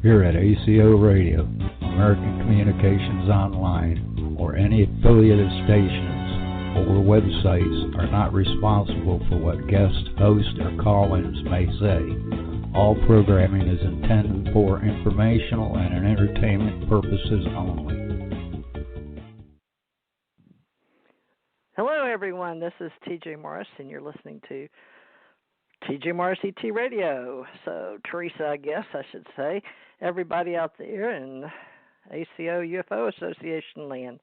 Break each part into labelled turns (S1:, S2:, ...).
S1: here at ACO Radio, American Communications Online, or any affiliated stations or websites are not responsible for what guests, hosts, or call-ins may say. All programming is intended for informational and entertainment purposes only.
S2: Hello, everyone. This is TJ Morris, and you're listening to TJ Morris ET Radio. So, Teresa, I guess I should say, everybody out there in ACO UFO Association land.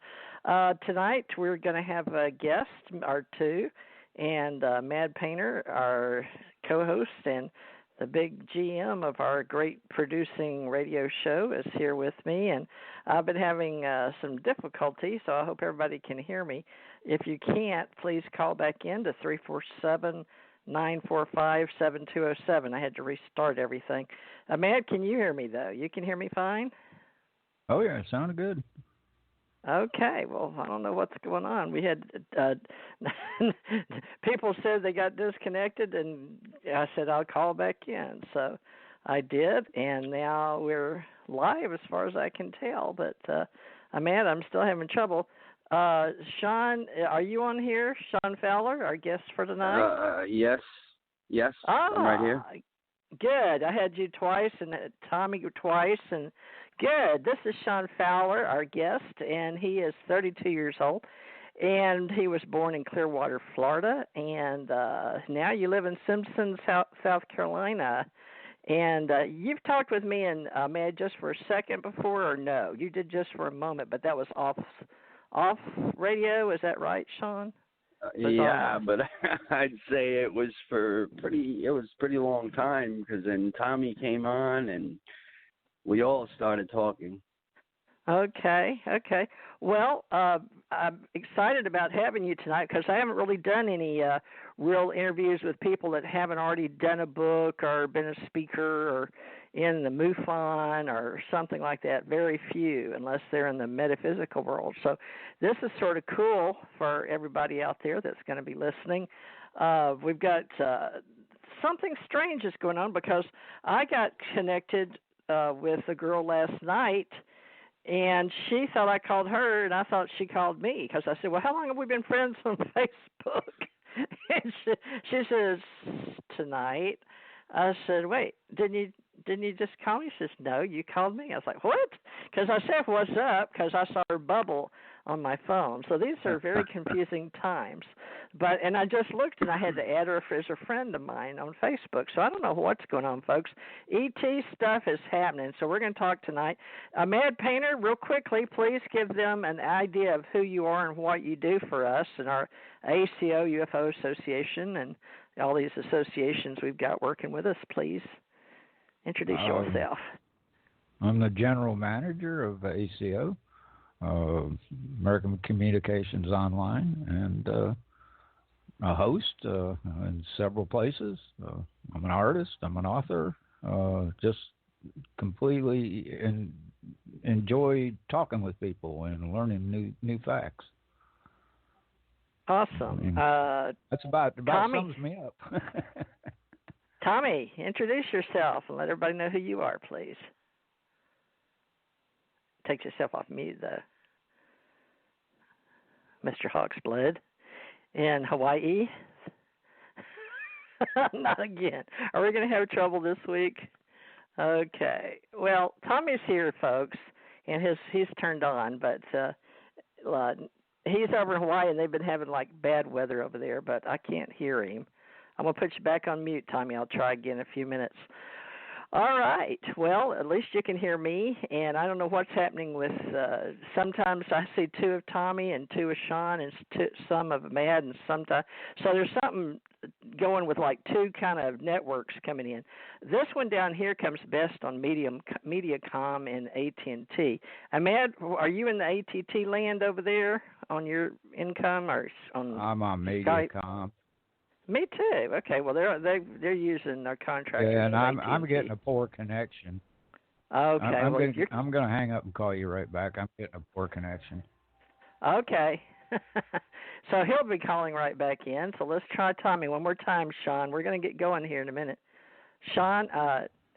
S2: Tonight, we're going to have a guest or two, and Mad Painter, our co-host, and the big GM of our great producing radio show is here with me, and I've been having some difficulty, so I hope everybody can hear me. If you can't, please call back in to 347-945-7207. I had to restart everything. Matt, can you hear me, though? You can hear me fine?
S1: Oh, yeah, it sounded good.
S2: Okay, well, I don't know what's going on. We had people said they got disconnected, and I said I'll call back in. So I did, and now we're live as far as I can tell. But, Matt, I'm still having trouble. Sean, are you on here? Sean Fowler, our guest for tonight?
S3: Yes, I'm right here.
S2: Good. I had you twice and Tommy twice, and good. This is Sean Fowler, our guest, and he is 32 years old, and he was born in Clearwater, Florida, and now you live in Simpson, South Carolina. And you've talked with me and Matt just for a second before, or no? You did just for a moment, but that was off radio. Is that right, Sean?
S3: Yeah, but I'd say it was pretty long time, because then Tommy came on and we all started talking.
S2: Okay. Well, I'm excited about having you tonight, because I haven't really done any real interviews with people that haven't already done a book or been a speaker or in the MUFON or something like that. Very few, unless they're in the metaphysical world. So this is sort of cool for everybody out there that's going to be listening. We've got something strange is going on, because I got connected with a girl last night, and she thought I called her, and I thought she called me, because I said, well, how long have we been friends on Facebook? And she says, tonight. I said, wait, didn't you just call me? She says, no, you called me. I was like, what? Because I said, what's up? Because I saw her bubble on my phone. So these are very confusing times. And I just looked, and I had to add her as a friend of mine on Facebook. So I don't know what's going on, folks. ET stuff is happening. So we're going to talk tonight. Mad Painter, real quickly, please give them an idea of who you are and what you do for us in our ACO UFO Association and all these associations we've got working with us. Please introduce yourself.
S1: I'm the general manager of ACO, American Communications Online, and a host in several places. I'm an artist. I'm an author. Just completely enjoy talking with people and learning new facts.
S2: Awesome.
S1: That's about
S2: Tommy,
S1: sums me up.
S2: Tommy, introduce yourself and let everybody know who you are, please. Take yourself off mute, though. Mr. Hawk's Blood in Hawaii. Not again. Are we going to have trouble this week? Okay. Well, Tommy's here, folks, and he's turned on, but he's over in Hawaii, and they've been having, like, bad weather over there, but I can't hear him. I'm going to put you back on mute, Tommy. I'll try again in a few minutes. All right. Well, at least you can hear me, and I don't know what's happening with sometimes I see two of Tommy and two of Sean and some of Mad, and sometimes. So there's something going with, like, two kind of networks coming in. This one down here comes best on Mediacom and AT&T. Mad, are you in the AT&T land over there on your income or on
S1: I'm on
S2: Skype?
S1: Mediacom.
S2: Me too. Okay. Well, they're using their contract.
S1: Yeah, and I'm getting a poor connection.
S2: Okay.
S1: I'm going to hang up and call you right back. I'm getting a poor connection.
S2: Okay. So he'll be calling right back in. So let's try Tommy one more time, Sean. We're going to get going here in a minute. Sean,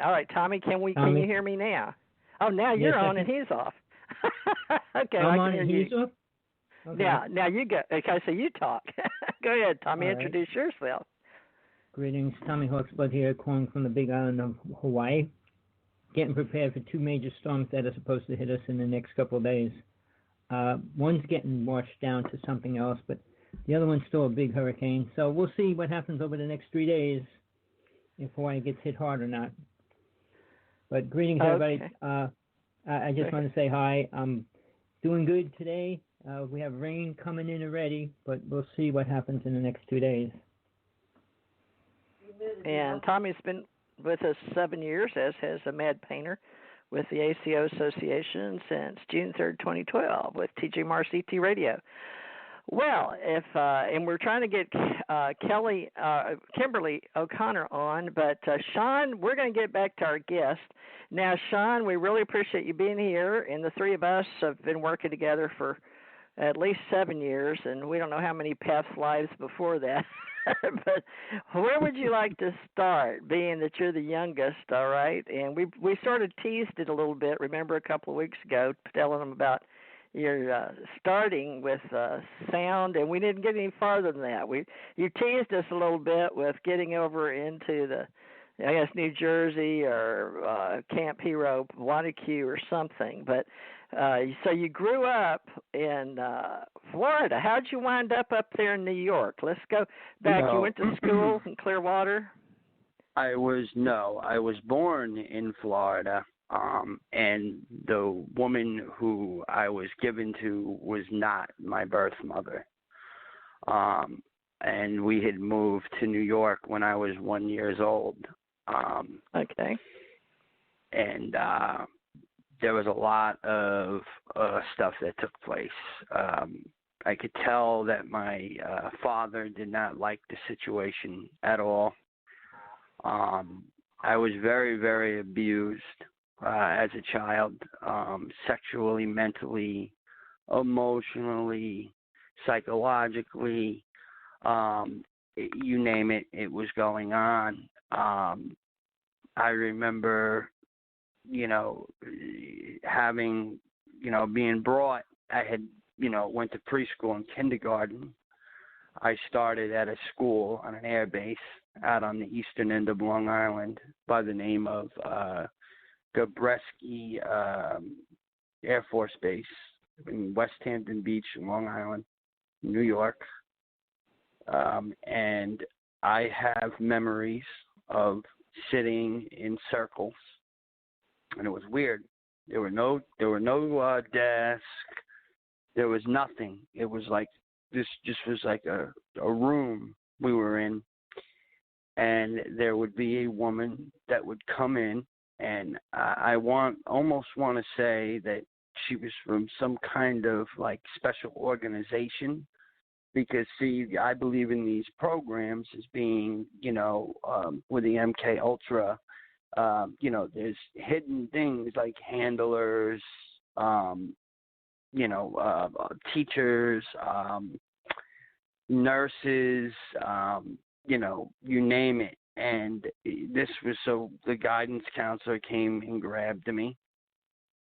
S2: All right, Tommy, can you hear me now? Oh, now you're on and he's off. Okay,
S4: I'm
S2: I
S4: on
S2: can
S4: and
S2: hear
S4: he's
S2: you.
S4: off? Okay.
S2: Now you go. Okay, so you talk. Go ahead, Tommy.
S4: All right.
S2: Introduce yourself.
S4: Greetings, Tommy Hawksblood here, calling from the big island of Hawaii. Getting prepared for 2 major storms that are supposed to hit us in the next couple of days. One's getting washed down to something else, but the other one's still a big hurricane. So we'll see what happens over the next 3 days, if Hawaii gets hit hard or not. But greetings, everybody. I just want to say hi. I'm doing good today. We have rain coming in already, but we'll see what happens in the next 2 days.
S2: And Tommy's been with us 7 years, as has a mad painter, with the ACO Association since June 3rd, 2012, with TJMRCT Radio. Well, and we're trying to get Kimberly O'Connor on, but Sean, we're going to get back to our guest. Now, Sean, we really appreciate you being here, and the three of us have been working together for at least 7 years, and we don't know how many past lives before that. But where would you like to start, being that you're the youngest, all right? And we sort of teased it a little bit, remember, a couple of weeks ago, telling them about your starting with sound, and we didn't get any farther than that. You teased us a little bit with getting over into New Jersey or Camp Hero, Wanacue or something. But so you grew up in Florida. How'd you wind up there in New York? Let's go back.
S3: No.
S2: You went to school in Clearwater?
S3: I was born in Florida, and the woman who I was given to was not my birth mother. And we had moved to New York when I was 1 year old.
S2: Okay.
S3: And there was a lot of stuff that took place. I could tell that my father did not like the situation at all. I was very, very abused as a child, sexually, mentally, emotionally, psychologically, you name it, it was going on. I remember, having, being brought, I had, went to preschool and kindergarten. I started at a school on an air base out on the eastern end of Long Island by the name of Gabreski Air Force Base in West Hampton Beach, Long Island, New York. And I have memories of sitting in circles, and it was weird. There were no desk. There was nothing. It was like this just was like a room we were in, and there would be a woman that would come in, and I almost want to say that she was from some kind of like special organization, because see, I believe in these programs as being, with the MK Ultra, there's hidden things like handlers, teachers, nurses, you name it. And this was so the guidance counselor came and grabbed me,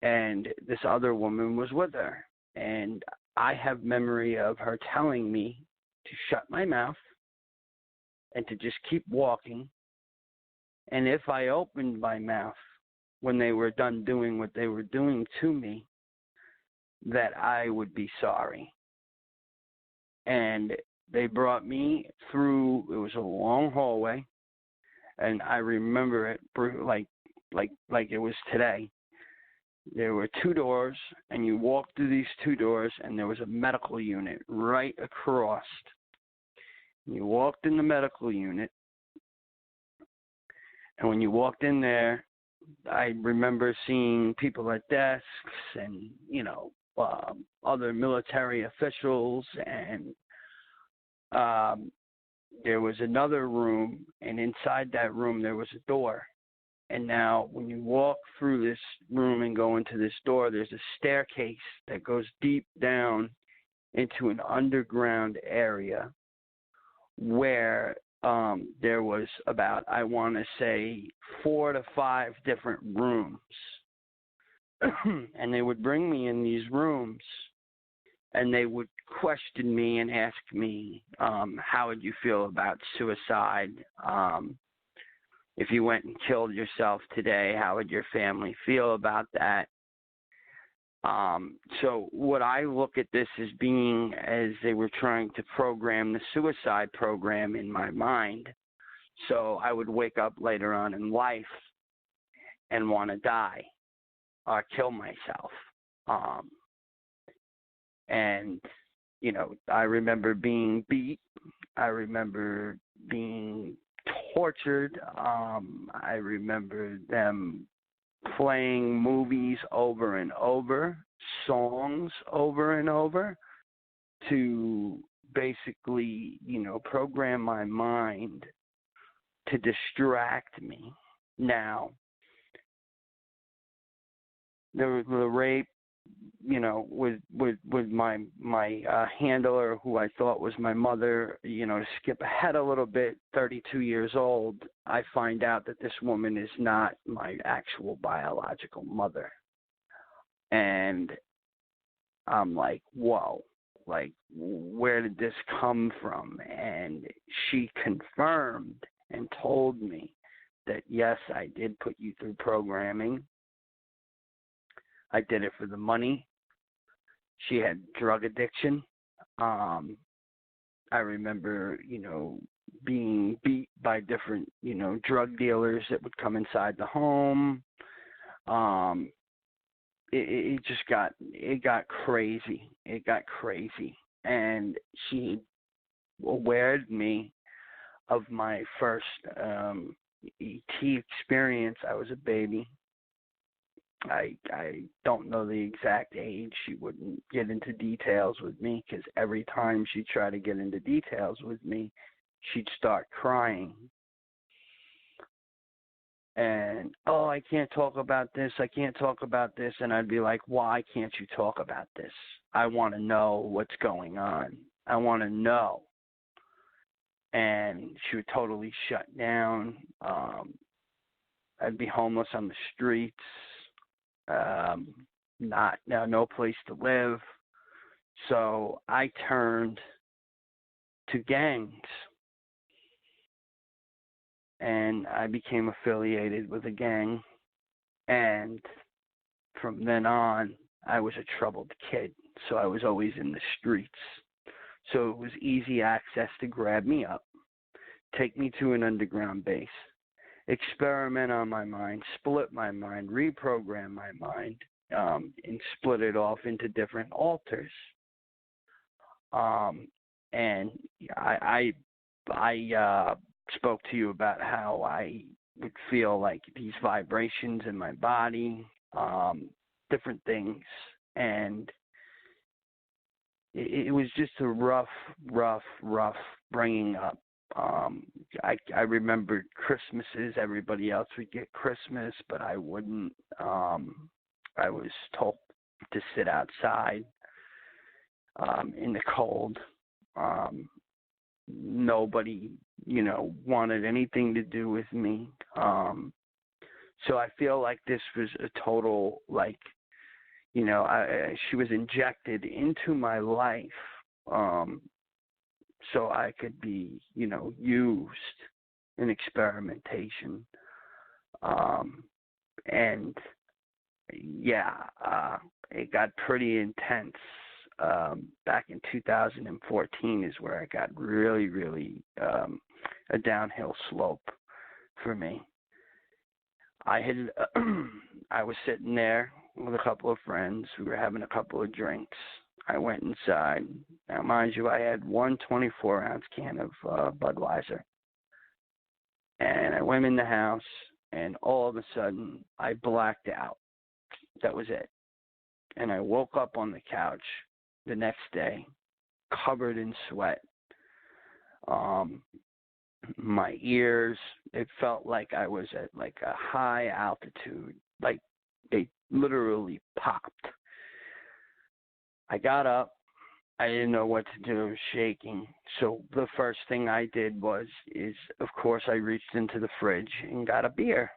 S3: and this other woman was with her. And I have memory of her telling me to shut my mouth and to just keep walking. And if I opened my mouth when they were done doing what they were doing to me, that I would be sorry. And they brought me through, it was a long hallway, and I remember it like it was today. There were 2 doors, and you walked through these 2 doors, and there was a medical unit right across. You walked in the medical unit, and when you walked in there, I remember seeing people at desks and, other military officials, and there was another room, and inside that room there was a door. And now when you walk through this room and go into this door, there's a staircase that goes deep down into an underground area where there was about, I want to say, 4 to 5 different rooms. And they would bring me in these rooms, and they would question me and ask me, how would you feel about suicide? If you went and killed yourself today, how would your family feel about that? So what I look at this as being, as they were trying to program the suicide program in my mind. So I would wake up later on in life and want to die or kill myself. And, you know, I remember being beat. I remember being tortured. I remember them playing movies over and over, songs over and over, to basically, you know, program my mind to distract me. Now, the rape, you know, with my handler, who I thought was my mother, you know, to skip ahead a little bit, 32 years old, I find out that this woman is not my actual biological mother. And I'm like, whoa, like, where did this come from? And she confirmed and told me that, yes, I did put you through programming. I did it for the money. She had drug addiction. I remember, you know, being beat by different, you know, drug dealers that would come inside the home. It just got crazy. It got crazy. And she awared me of my first ET experience. I was a baby. I don't know the exact age. She wouldn't get into details with me, because every time she'd try to get into details with me, she'd start crying. And, oh, I can't talk about this. I can't talk about this. And I'd be like, why can't you talk about this? I want to know what's going on. I want to know. And she would totally shut down. I'd be homeless on the streets. No place to live. So I turned to gangs, and I became affiliated with a gang. And from then on, I was a troubled kid. So I was always in the streets. So it was easy access to grab me up, take me to an underground base, experiment on my mind, split my mind, reprogram my mind, and split it off into different alters. And I spoke to you about how I would feel like these vibrations in my body, different things, and it was just a rough bringing up. I remembered Christmases. Everybody else would get Christmas, but I wouldn't. I was told to sit outside in the cold. Nobody, you know, wanted anything to do with me. So I feel like this was a total, like, you know, she was injected into my life. So I could be, you know, used in experimentation. And yeah, it got pretty intense. Back in 2014 is where I got really a downhill slope for me. I was sitting there with a couple of friends. We were having a couple of drinks. I went inside. Now, mind you, I had one 24-ounce can of Budweiser. And I went in the house, and all of a sudden, I blacked out. That was it. And I woke up on the couch the next day, covered in sweat. My ears, it felt like I was at like a high altitude. Like they literally popped. I got up, I didn't know what to do. I was shaking. So the first thing I did was, of course, I reached into the fridge and got a beer.